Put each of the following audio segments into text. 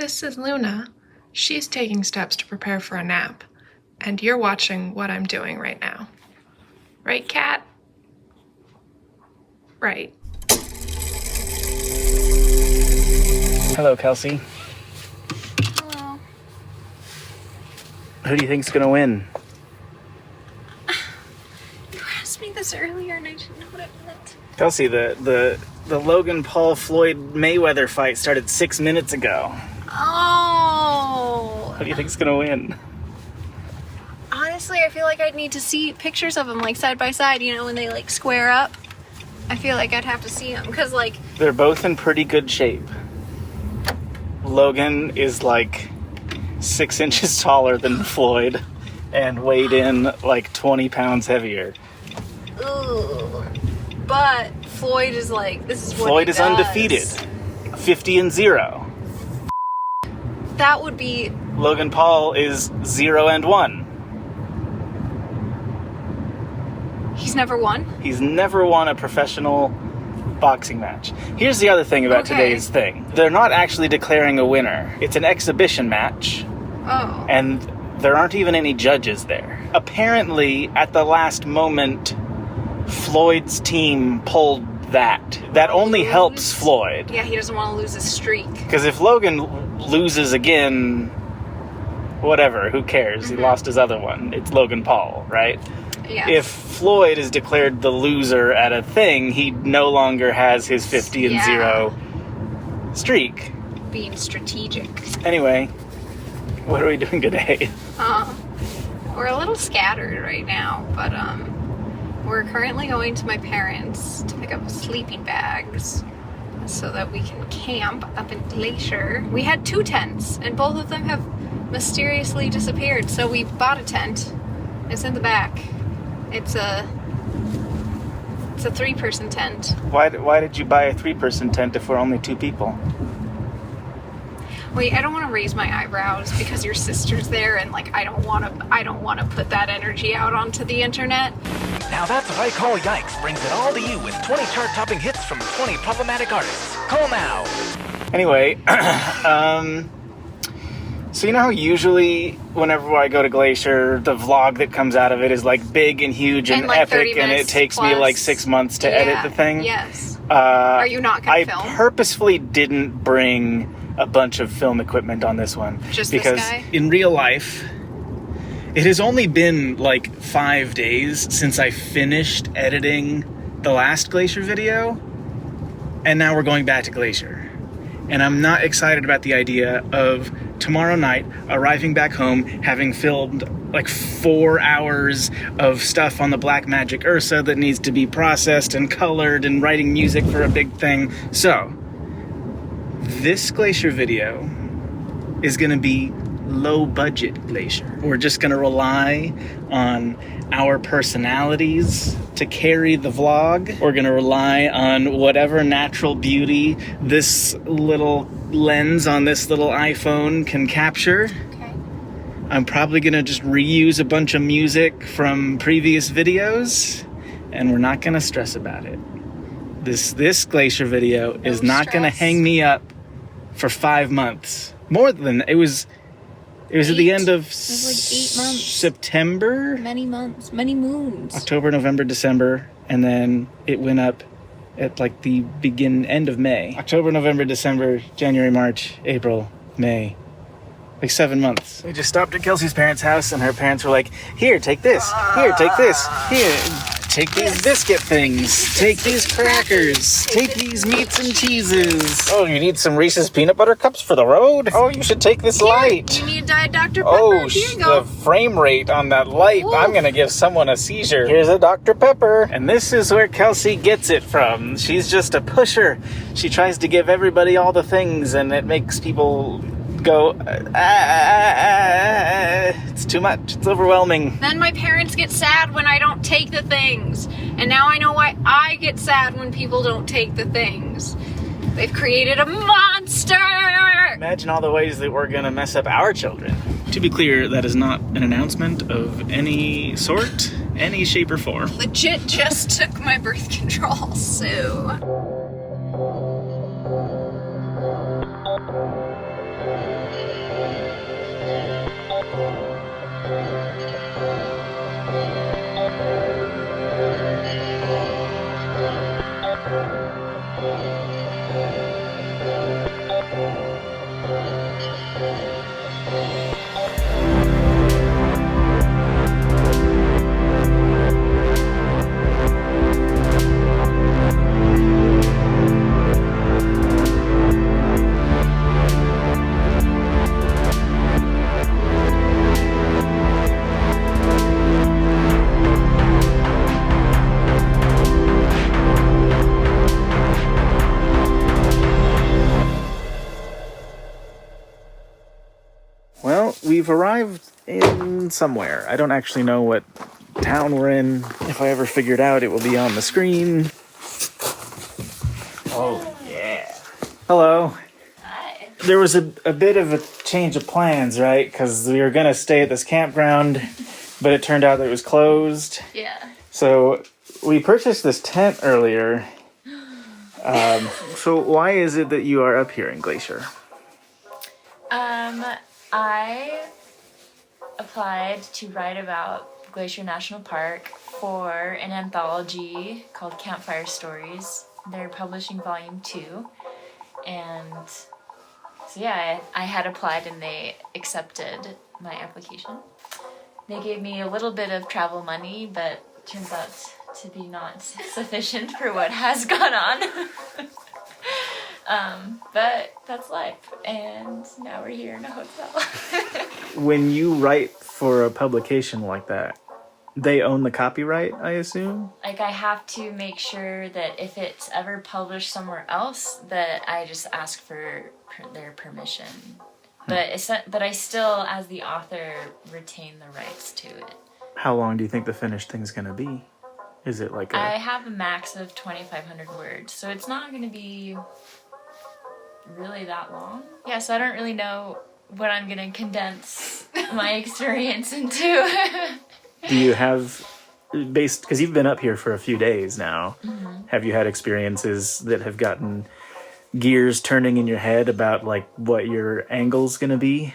This is Luna. She's taking steps to prepare for a nap, and you're watching what I'm doing right now. Right, Cat? Right. Hello, Kelsey. Hello. Who do you think's gonna win? You asked me this earlier and I didn't know what it meant. Kelsey, the Logan Paul Floyd Mayweather fight started 6 minutes ago. Oh. Who do you think's gonna win? Honestly, I feel like I'd need to see pictures of them like side by side, you know, when they like square up. I feel like I'd have to see them because like... They're both in pretty good shape. Logan is like 6 inches taller than Floyd and weighed in like 20 pounds heavier. Ooh. But Floyd is like, this is what Floyd he is does. undefeated. 50-0. That would be... Logan Paul is 0-1. He's never won? He's never won a professional boxing match. Here's the other thing about today's thing. They're not actually declaring a winner. It's an exhibition match. Oh. And there aren't even any judges there. Apparently, at the last moment, Floyd's team pulled that. That only helps Floyd. Yeah, he doesn't want to lose his streak. Because if Logan loses again, whatever, who cares? He lost his other one. It's Logan Paul, right? Yes. If Floyd is declared the loser at a thing, he no longer has his 50-0 streak. Being strategic. Anyway, what are we doing today? We're a little scattered right now, but we're currently going to my parents to pick up sleeping bags so that we can camp up in Glacier. We had 2 tents, and both of them have mysteriously disappeared, so we bought a tent. It's in the back. It's a 3-person tent. Why did you buy a 3-person tent if we're only 2 people? Wait, I don't want to raise my eyebrows because your sister's there, and like I don't want to put that energy out onto the internet. Now that's what I call yikes. Brings it all to you with 20 chart-topping hits from 20 problematic artists. Call now. Anyway, so you know how usually whenever I go to Glacier, the vlog that comes out of it is like big and huge and like epic, and it takes me like 6 months to edit the thing? Yes. Are you not going to film? I purposefully didn't bring a bunch of film equipment on this one. Just because this guy? In real life, it has only been like 5 days since I finished editing the last Glacier video, and now we're going back to Glacier. And I'm not excited about the idea of tomorrow night arriving back home, having filmed like 4 hours of stuff on the Blackmagic Ursa that needs to be processed and colored and writing music for a big thing. So, this Glacier video is going to be low-budget Glacier. We're just going to rely on our personalities to carry the vlog. We're going to rely on whatever natural beauty this little lens on this little iPhone can capture. Okay. I'm probably going to just reuse a bunch of music from previous videos, and we're not going to stress about it. This Glacier video is not going to hang me up for 5 months. More than it was at the end of like 8 months. September? Many months, many moons. October, November, December, and then it went up at like the end of May. October, November, December, January, March, April, May. Like 7 months. We just stopped at Kelsey's parents' house, and her parents were like, here, take this. Here, take this. Here, take these biscuit things. Take these crackers. Take these meats and cheeses. Oh, you need some Reese's peanut butter cups for the road? Oh, you should take this light. You need Diet Dr. Pepper. Oh, Here you go. the frame rate on that light. Oof. I'm going to give someone a seizure. Here's a Dr. Pepper. And this is where Kelsey gets it from. She's just a pusher. She tries to give everybody all the things, and it makes people go, it's too much. It's overwhelming. Then my parents get sad when I don't take the things. And now I know why I get sad when people don't take the things. They've created a monster! Imagine all the ways that we're going to mess up our children. To be clear, that is not an announcement of any sort, any shape or form. Legit just took my birth control, so... Well, we've arrived in somewhere. I don't actually know what town we're in. If I ever figure it out, it will be on the screen. Oh, yeah. Hello. Hi. There was a bit of a change of plans, right? Because we were going to stay at this campground, but it turned out that it was closed. Yeah. So we purchased this tent earlier. So why is it that you are up here in Glacier? I applied to write about Glacier National Park for an anthology called Campfire Stories. They're publishing volume 2. And so yeah, I had applied and they accepted my application. They gave me a little bit of travel money, but turns out to be not sufficient for what has gone on. But that's life, and now we're here in a hotel. When you write for a publication like that, they own the copyright, I assume? Like, I have to make sure that if it's ever published somewhere else, that I just ask for their permission. But I still, as the author, retain the rights to it. How long do you think the finished thing's gonna be? Is it like I have a max of 2,500 words, so it's not going to be really that long. Yeah, so I don't really know what I'm going to condense my experience into. Do you have, because you've been up here for a few days now, have you had experiences that have gotten gears turning in your head about like what your angle's going to be?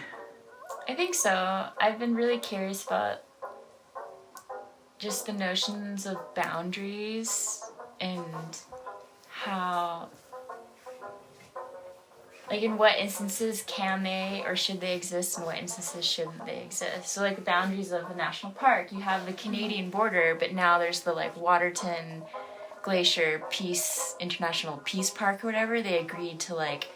I think so. I've been really curious about just the notions of boundaries and how, like, in what instances can they or should they exist, and what instances shouldn't they exist. So, like, the boundaries of a national park, you have the Canadian border, but now there's the, like, Waterton Glacier International Peace Park or whatever. They agreed to, like,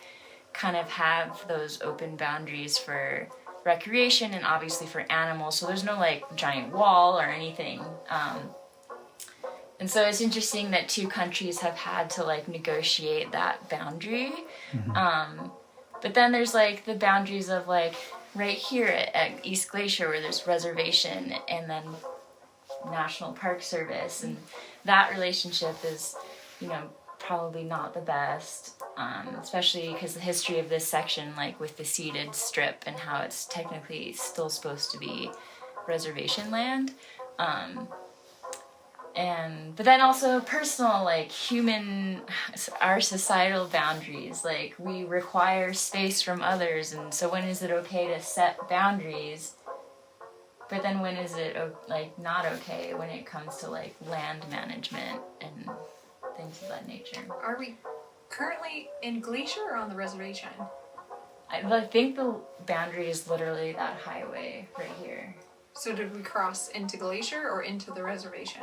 kind of have those open boundaries for recreation and obviously for animals, so there's no like giant wall or anything, and so it's interesting that two countries have had to like negotiate that boundary. But then there's like the boundaries of like right here at East Glacier where there's reservation and then National Park Service, and that relationship is, you know, probably not the best, especially because the history of this section, like with the ceded strip and how it's technically still supposed to be reservation land, but then also personal, like our societal boundaries, like we require space from others, and so when is it okay to set boundaries? But then when is it like not okay when it comes to like land management and things of that nature? Are we currently in Glacier or on the reservation? I think the boundary is literally that highway right here. So did we cross into Glacier or into the reservation?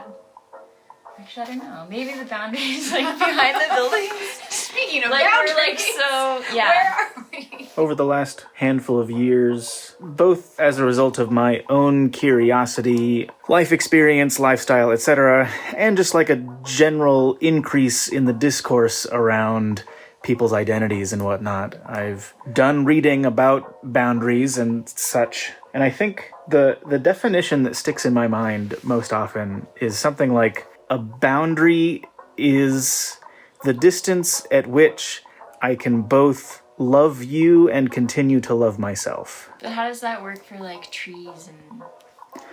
Actually, I don't know. Maybe the boundary is like behind the buildings. Speaking of like boundaries, we're like so yeah. Where are we? Over the last handful of years, both as a result of my own curiosity, life experience, lifestyle, etc., and just like a general increase in the discourse around people's identities and whatnot, I've done reading about boundaries and such. And I think the definition that sticks in my mind most often is something like a boundary is the distance at which I can both love you and continue to love myself. But how does that work for like trees and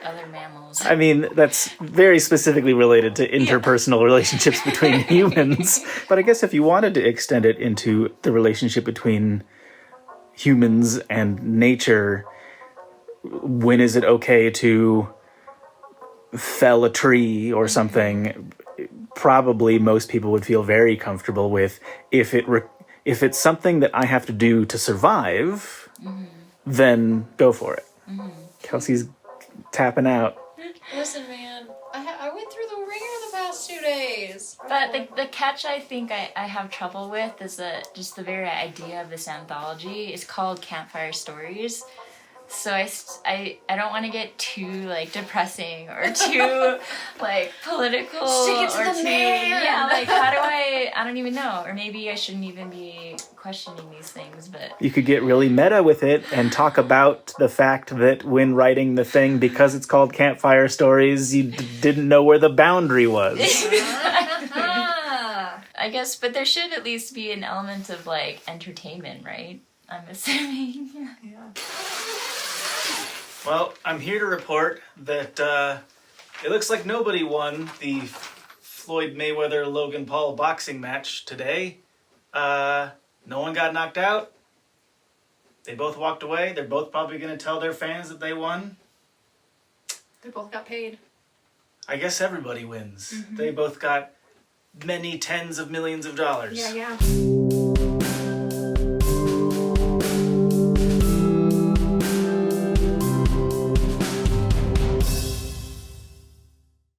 other mammals? I mean, that's very specifically related to interpersonal relationships between humans. But I guess if you wanted to extend it into the relationship between humans and nature, when is it okay to fell a tree or something? Probably most people would feel very comfortable with if If it's something that I have to do to survive, then go for it. Kelsey's tapping out. Listen, man, I went through the ringer the past 2 days. But the catch I think I have trouble with is that just the very idea of this anthology is called Campfire Stories. So I don't want to get too like depressing or too like political Stick it to or the too man. like how do I don't even know, or maybe I shouldn't even be questioning these things, but You could get really meta with it and talk about the fact that when writing the thing, because it's called Campfire Stories, you didn't know where the boundary was. I guess, but there should at least be an element of like entertainment, right? I'm assuming. Yeah. Well, I'm here to report that it looks like nobody won the Floyd Mayweather-Logan Paul boxing match today. No one got knocked out. They both walked away. They're both probably going to tell their fans that they won. They both got paid. I guess everybody wins. They both got many tens of millions of dollars. Yeah.